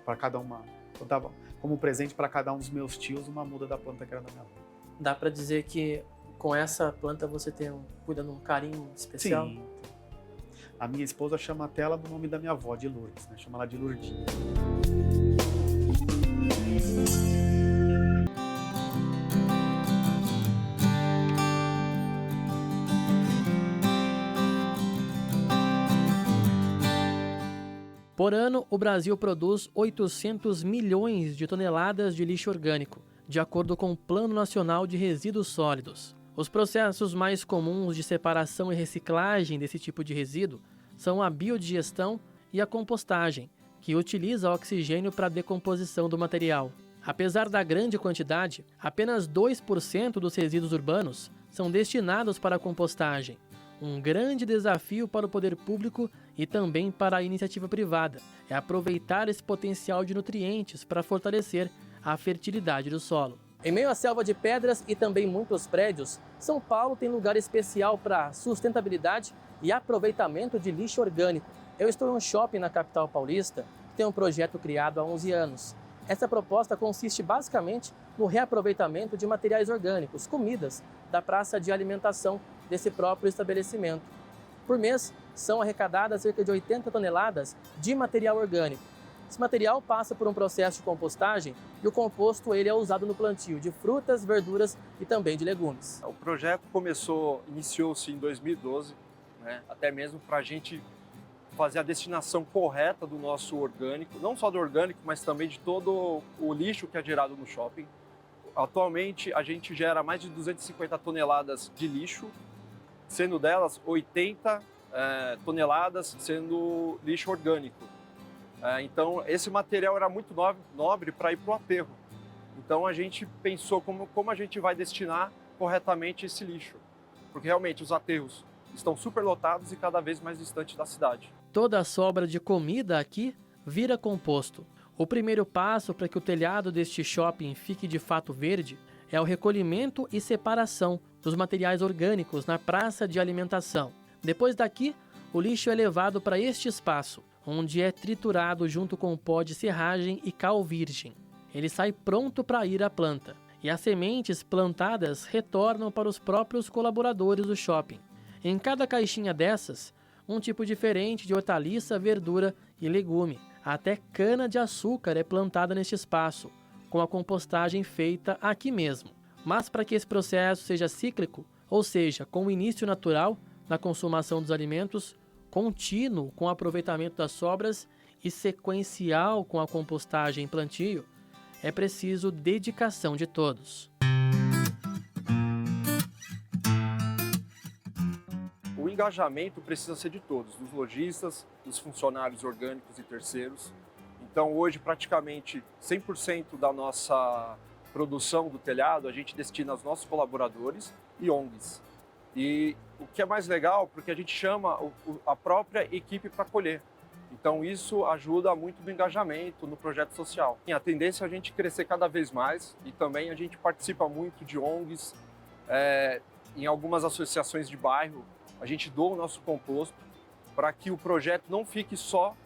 Speaker 11: Para cada uma. Vou dar como presente para cada um dos meus tios uma muda da planta que era da minha avó.
Speaker 1: Dá para dizer que com essa planta você cuida de um carinho especial?
Speaker 11: Sim. A minha esposa chama até ela do nome da minha avó, de Lourdes, né? Chama ela de Lourdinha.
Speaker 1: Por ano, o Brasil produz 800 milhões de toneladas de lixo orgânico, de acordo com o Plano Nacional de Resíduos Sólidos. Os processos mais comuns de separação e reciclagem desse tipo de resíduo são a biodigestão e a compostagem, que utiliza oxigênio para a decomposição do material. Apesar da grande quantidade, apenas 2% dos resíduos urbanos são destinados para a compostagem. Um grande desafio para o poder público e também para a iniciativa privada é aproveitar esse potencial de nutrientes para fortalecer a fertilidade do solo. Em meio à selva de pedras e também muitos prédios, São Paulo tem lugar especial para sustentabilidade e aproveitamento de lixo orgânico. Eu estou em um shopping na capital paulista que tem um projeto criado há 11 anos. Essa proposta consiste basicamente no reaproveitamento de materiais orgânicos, comidas, da praça de alimentação desse próprio estabelecimento. Por mês, são arrecadadas cerca de 80 toneladas de material orgânico. Esse material passa por um processo de compostagem e o composto ele é usado no plantio de frutas, verduras e também de legumes.
Speaker 12: O projeto iniciou-se em 2012, né, até mesmo para a gente fazer a destinação correta do nosso orgânico, não só do orgânico, mas também de todo o lixo que é gerado no shopping. Atualmente, a gente gera mais de 250 toneladas de lixo, sendo delas 80 toneladas sendo lixo orgânico. Então, esse material era muito nobre para ir para o aterro. Então, a gente pensou como a gente vai destinar corretamente esse lixo, porque realmente os aterros estão superlotados e cada vez mais distantes da cidade.
Speaker 1: Toda a sobra de comida aqui vira composto. O primeiro passo para que o telhado deste shopping fique de fato verde é o recolhimento e separação dos materiais orgânicos na praça de alimentação. Depois daqui, o lixo é levado para este espaço, onde é triturado junto com pó de serragem e cal virgem. Ele sai pronto para ir à planta, e as sementes plantadas retornam para os próprios colaboradores do shopping. Em cada caixinha dessas, um tipo diferente de hortaliça, verdura e legume. Até cana-de-açúcar é plantada neste espaço, com a compostagem feita aqui mesmo. Mas para que esse processo seja cíclico, ou seja, com o início natural na consumação dos alimentos, contínuo com o aproveitamento das sobras e sequencial com a compostagem e plantio, é preciso dedicação de todos.
Speaker 12: O engajamento precisa ser de todos, dos lojistas, dos funcionários orgânicos e terceiros. Então hoje praticamente 100% da nossa produção do telhado a gente destina aos nossos colaboradores e ONGs. E o que é mais legal, porque a gente chama a própria equipe para colher. Então isso ajuda muito no engajamento, no projeto social. E a tendência é a gente crescer cada vez mais e também a gente participa muito de ONGs, em algumas associações de bairro. A gente doa o nosso composto para que o projeto não fique só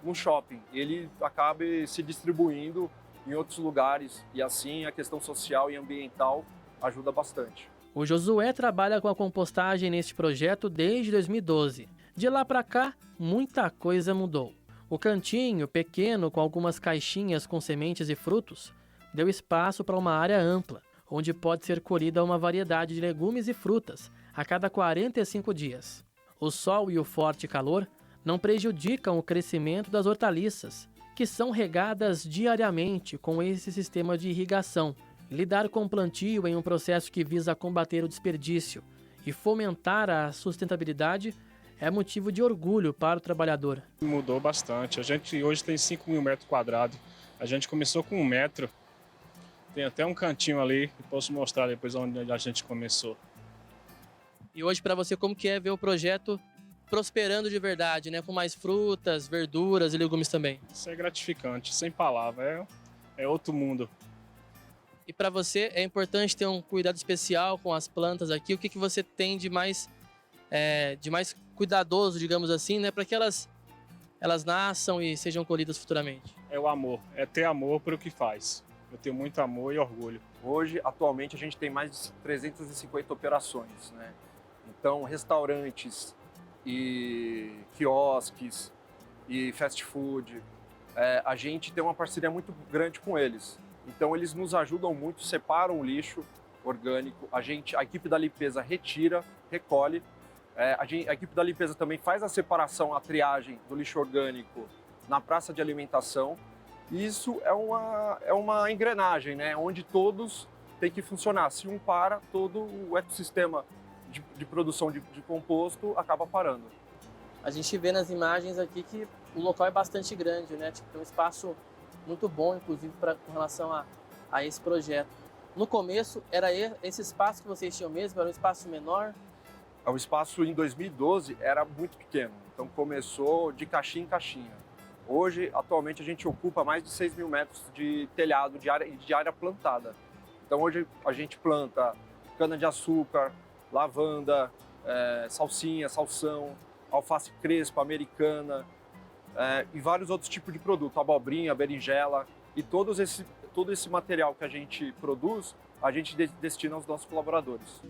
Speaker 12: no shopping, ele acabe se distribuindo em outros lugares e assim a questão social e ambiental ajuda bastante.
Speaker 1: O Josué trabalha com a compostagem neste projeto desde 2012. De lá para cá, muita coisa mudou. O cantinho, pequeno, com algumas caixinhas com sementes e frutos, deu espaço para uma área ampla, onde pode ser colhida uma variedade de legumes e frutas a cada 45 dias. O sol e o forte calor não prejudicam o crescimento das hortaliças, que são regadas diariamente com esse sistema de irrigação. Lidar com o plantio em um processo que visa combater o desperdício e fomentar a sustentabilidade é motivo de orgulho para o trabalhador.
Speaker 13: Mudou bastante. A gente hoje tem 5 mil metros quadrados. A gente começou com 1 metro. Tem até um cantinho ali que posso mostrar depois onde a gente começou.
Speaker 1: E hoje para você, como que é ver o projeto prosperando de verdade, né? Com mais frutas, verduras e legumes também?
Speaker 13: Isso é gratificante, sem palavras. É outro mundo.
Speaker 1: E para você é importante ter um cuidado especial com as plantas aqui. O que você tem de mais cuidadoso, digamos assim, né? Para que elas nasçam e sejam colhidas futuramente?
Speaker 13: É o amor, é ter amor por o que faz. Eu tenho muito amor e orgulho.
Speaker 12: Hoje, atualmente, a gente tem mais de 350 operações, né? Então, restaurantes, e quiosques e fast food, a gente tem uma parceria muito grande com eles. Então eles nos ajudam muito, separam o lixo orgânico, a equipe da limpeza retira, recolhe. A equipe da limpeza também faz a separação, a triagem do lixo orgânico na praça de alimentação. E isso é uma engrenagem, né? Onde todos têm que funcionar. Se um para, todo o ecossistema de produção de composto acaba parando.
Speaker 1: A gente vê nas imagens aqui que o local é bastante grande, né? Tipo, tem um espaço muito bom, inclusive, com relação a esse projeto. No começo, era esse espaço que vocês tinham mesmo? Era um espaço menor?
Speaker 12: O espaço em 2012 era muito pequeno, então começou de caixinha em caixinha. Hoje, atualmente, a gente ocupa mais de 6 mil metros de telhado, de área plantada. Então hoje a gente planta cana-de-açúcar, lavanda, salsinha, salsão, alface crespa, americana e vários outros tipos de produto, abobrinha, berinjela. E todo esse material que a gente produz, a gente destina aos nossos colaboradores.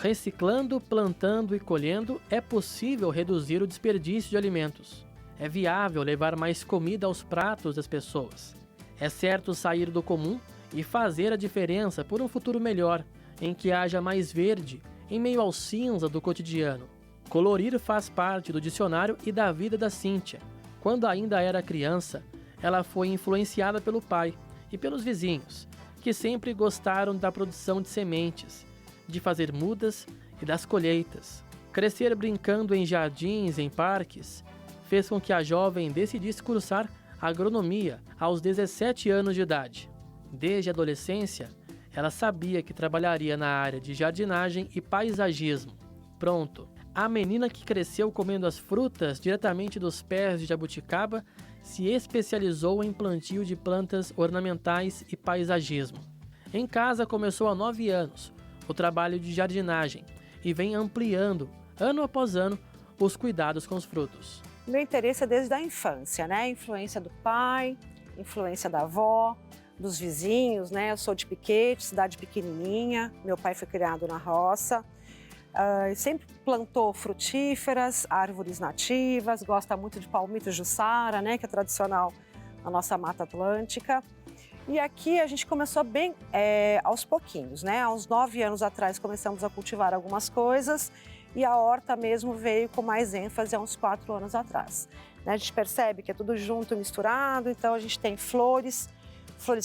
Speaker 1: Reciclando, plantando e colhendo, é possível reduzir o desperdício de alimentos. É viável levar mais comida aos pratos das pessoas. É certo sair do comum e fazer a diferença por um futuro melhor, em que haja mais verde, em meio ao cinza do cotidiano. Colorir faz parte do dicionário e da vida da Cíntia. Quando ainda era criança, ela foi influenciada pelo pai e pelos vizinhos, que sempre gostaram da produção de sementes, de fazer mudas e das colheitas. Crescer brincando em jardins, em parques, fez com que a jovem decidisse cursar agronomia aos 17 anos de idade. Desde a adolescência, ela sabia que trabalharia na área de jardinagem e paisagismo. Pronto, a menina que cresceu comendo as frutas diretamente dos pés de jabuticaba se especializou em plantio de plantas ornamentais e paisagismo. Em casa começou há 9 anos o trabalho de jardinagem e vem ampliando, ano após ano, os cuidados com os frutos.
Speaker 14: Meu interesse é desde a infância, né? Influência do pai, influência da avó, dos vizinhos, né? Eu sou de Piquete, cidade pequenininha, meu pai foi criado na roça. Sempre plantou frutíferas, árvores nativas, gosta muito de palmito jussara, né? Que é tradicional na nossa Mata Atlântica. E aqui a gente começou bem aos pouquinhos, né? Há uns 9 anos atrás começamos a cultivar algumas coisas e a horta mesmo veio com mais ênfase há uns 4 anos atrás. A gente percebe que é tudo junto, misturado, então a gente tem flores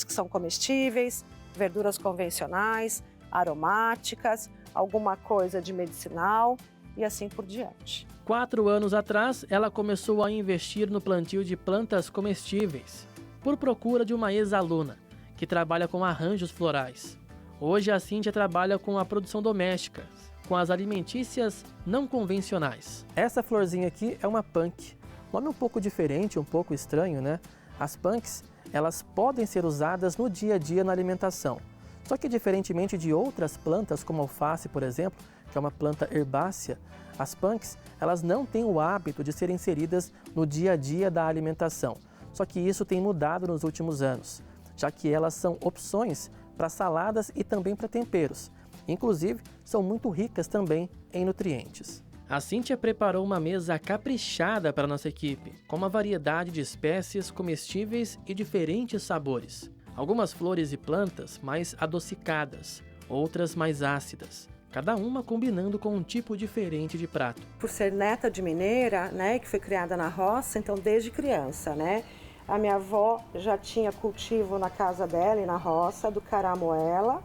Speaker 14: que são comestíveis, verduras convencionais, aromáticas, alguma coisa de medicinal e assim por diante.
Speaker 1: 4 anos atrás, ela começou a investir no plantio de plantas comestíveis, por procura de uma ex-aluna, que trabalha com arranjos florais. Hoje a Cíntia trabalha com a produção doméstica, com as alimentícias não convencionais. Essa florzinha aqui é uma punk. Nome um pouco diferente, um pouco estranho, né? As punks, elas podem ser usadas no dia a dia na alimentação. Só que diferentemente de outras plantas, como alface, por exemplo, que é uma planta herbácea, as punks, elas não têm o hábito de serem inseridas no dia a dia da alimentação. Só que isso tem mudado nos últimos anos, já que elas são opções para saladas e também para temperos. Inclusive, são muito ricas também em nutrientes. A Cíntia preparou uma mesa caprichada para a nossa equipe, com uma variedade de espécies comestíveis e diferentes sabores. Algumas flores e plantas mais adocicadas, outras mais ácidas, cada uma combinando com um tipo diferente de prato.
Speaker 14: Por ser neta de mineira, né, que foi criada na roça, então desde criança, né? A minha avó já tinha cultivo na casa dela e na roça do caramoela,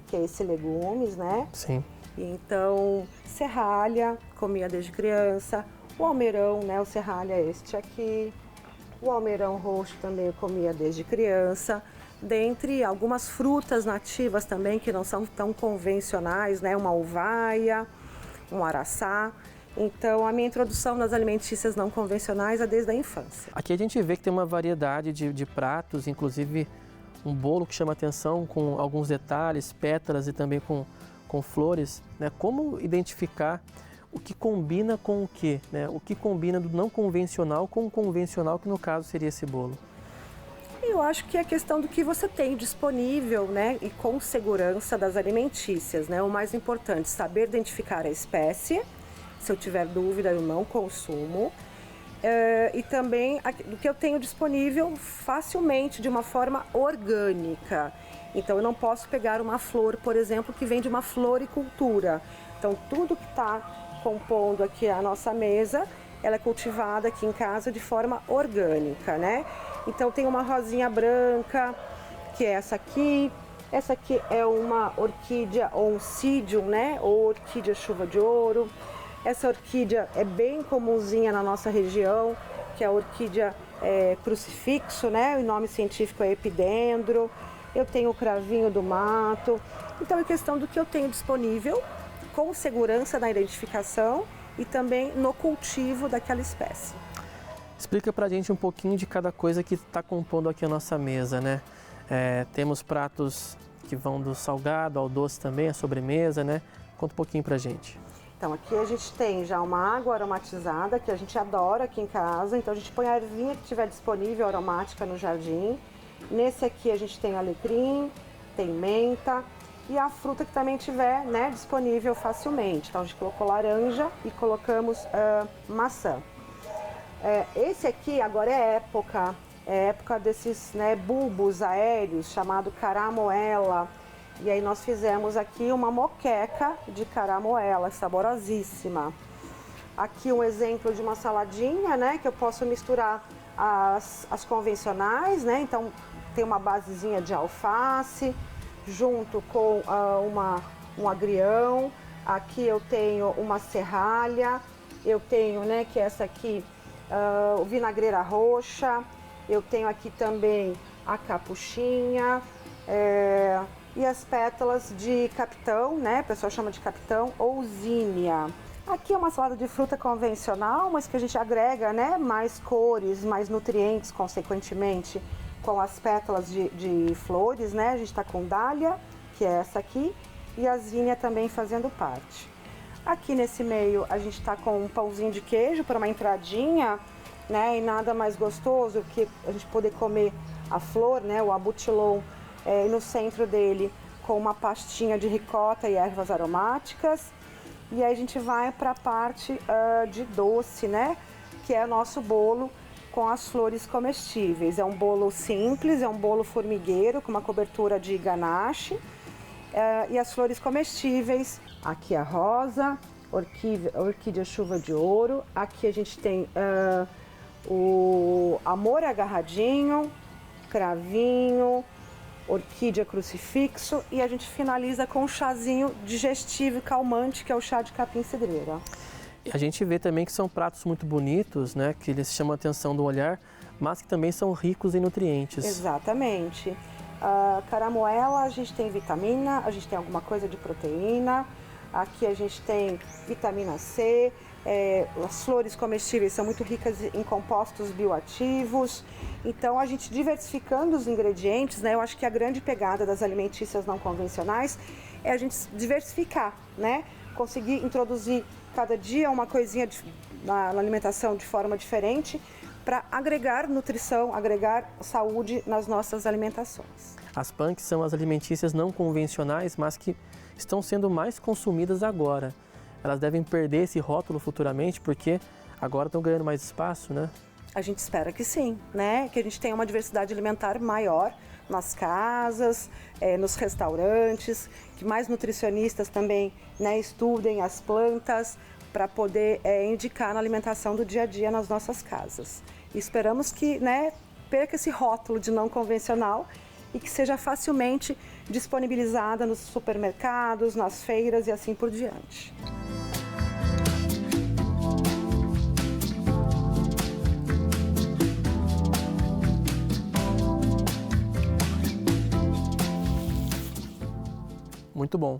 Speaker 14: que é esse legumes, né?
Speaker 1: Sim.
Speaker 14: Então, serralha, comia desde criança. O almeirão, né? O serralha é este aqui. O almeirão roxo também eu comia desde criança. Dentre algumas frutas nativas também, que não são tão convencionais, né? Uma uvaia, um araçá. Então, a minha introdução nas alimentícias não convencionais é desde a infância.
Speaker 1: Aqui a gente vê que tem uma variedade de pratos, inclusive um bolo que chama atenção com alguns detalhes, pétalas e também com flores, né? Como identificar o que combina com o quê, né? O que combina do não convencional com o convencional, que no caso seria esse bolo?
Speaker 14: Eu Eu acho que é questão do que você tem disponível, né, e com segurança das alimentícias, né? O mais importante, saber identificar a espécie. Se eu tiver dúvida, eu não consumo. E também do que eu tenho disponível facilmente, de uma forma orgânica. Então, eu não posso pegar uma flor, por exemplo, que vem de uma floricultura. Então, tudo que está compondo aqui a nossa mesa, ela é cultivada aqui em casa de forma orgânica, né? Então, tem uma rosinha branca, que é essa aqui. Essa aqui é uma orquídea oncidium, né? Ou orquídea chuva de ouro. Essa orquídea é bem comumzinha na nossa região, que é a orquídea crucifixo, né? O nome científico é epidendro. Eu tenho o cravinho do mato. Então é questão do que eu tenho disponível, com segurança na identificação e também no cultivo daquela espécie.
Speaker 1: Explica pra gente um pouquinho de cada coisa que está compondo aqui a nossa mesa, né? Temos pratos que vão do salgado ao doce também, a sobremesa, né? Conta um pouquinho pra gente.
Speaker 14: Então aqui a gente tem já uma água aromatizada, que a gente adora aqui em casa. Então a gente põe a ervinha que tiver disponível, aromática, no jardim. Nesse aqui a gente tem alecrim, tem menta e a fruta que também tiver, né, disponível facilmente. Então a gente colocou laranja e colocamos maçã. Esse aqui agora é época desses, né, bulbos aéreos, chamado caramoela. E aí nós fizemos aqui uma moqueca de caramoela, saborosíssima. Aqui um exemplo de uma saladinha, né, que eu posso misturar as convencionais, né? Então tem uma basezinha de alface, junto com um agrião. Aqui eu tenho uma serralha, eu tenho, né, que é essa aqui, o vinagreira roxa. Eu tenho aqui também a capuchinha e as pétalas de capitão, né? O pessoal chama de capitão ou zinnia. Aqui é uma salada de fruta convencional, mas que a gente agrega, né, mais cores, mais nutrientes, consequentemente, com as pétalas de flores, né? A gente está com dália, que é essa aqui, e a zinnia também fazendo parte. Aqui nesse meio a gente está com um pãozinho de queijo para uma entradinha, né? E nada mais gostoso que a gente poder comer a flor, né? O abutilon, e no centro dele com uma pastinha de ricota e ervas aromáticas. E aí a gente vai para a parte de doce, né? Que é o nosso bolo com as flores comestíveis. É um bolo simples, é um bolo formigueiro com uma cobertura de ganache. E as flores comestíveis, aqui a rosa, orquídea chuva de ouro. Aqui a gente tem o amor agarradinho, cravinho, orquídea crucifixo, e a gente finaliza com um chazinho digestivo e calmante, que é o chá de capim-cidreira.
Speaker 1: A gente vê também que são pratos muito bonitos, né, que eles chamam a atenção do olhar, mas que também são ricos em nutrientes.
Speaker 14: Exatamente. Caramoela, a gente tem vitamina, a gente tem alguma coisa de proteína, aqui a gente tem vitamina C, as flores comestíveis são muito ricas em compostos bioativos. Então, a gente diversificando os ingredientes, né? Eu acho que a grande pegada das alimentícias não convencionais é a gente diversificar, né? Conseguir introduzir cada dia uma coisinha na alimentação de forma diferente para agregar nutrição, agregar saúde nas nossas alimentações.
Speaker 1: As punks são as alimentícias não convencionais, mas que estão sendo mais consumidas agora. Elas devem perder esse rótulo futuramente, porque agora estão ganhando mais espaço, né?
Speaker 14: A gente espera que sim, né? Que a gente tenha uma diversidade alimentar maior nas casas, nos restaurantes, que mais nutricionistas também, né, estudem as plantas para poder indicar na alimentação do dia a dia nas nossas casas. E esperamos que, né, perca esse rótulo de não convencional e que seja facilmente disponibilizada nos supermercados, nas feiras e assim por diante.
Speaker 1: Muito bom.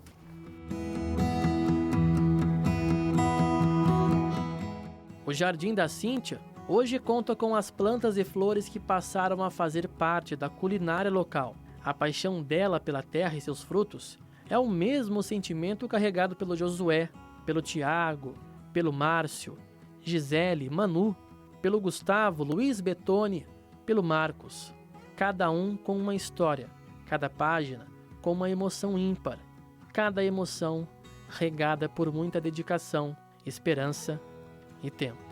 Speaker 1: O Jardim da Cíntia hoje conta com as plantas e flores que passaram a fazer parte da culinária local. A paixão dela pela terra e seus frutos é o mesmo sentimento carregado pelo Josué, pelo Tiago, pelo Márcio, Gisele, Manu, pelo Gustavo, Luiz Betoni, pelo Marcos. cada um com uma história, cada página com uma emoção ímpar, cada emoção regada por muita dedicação, esperança e tempo.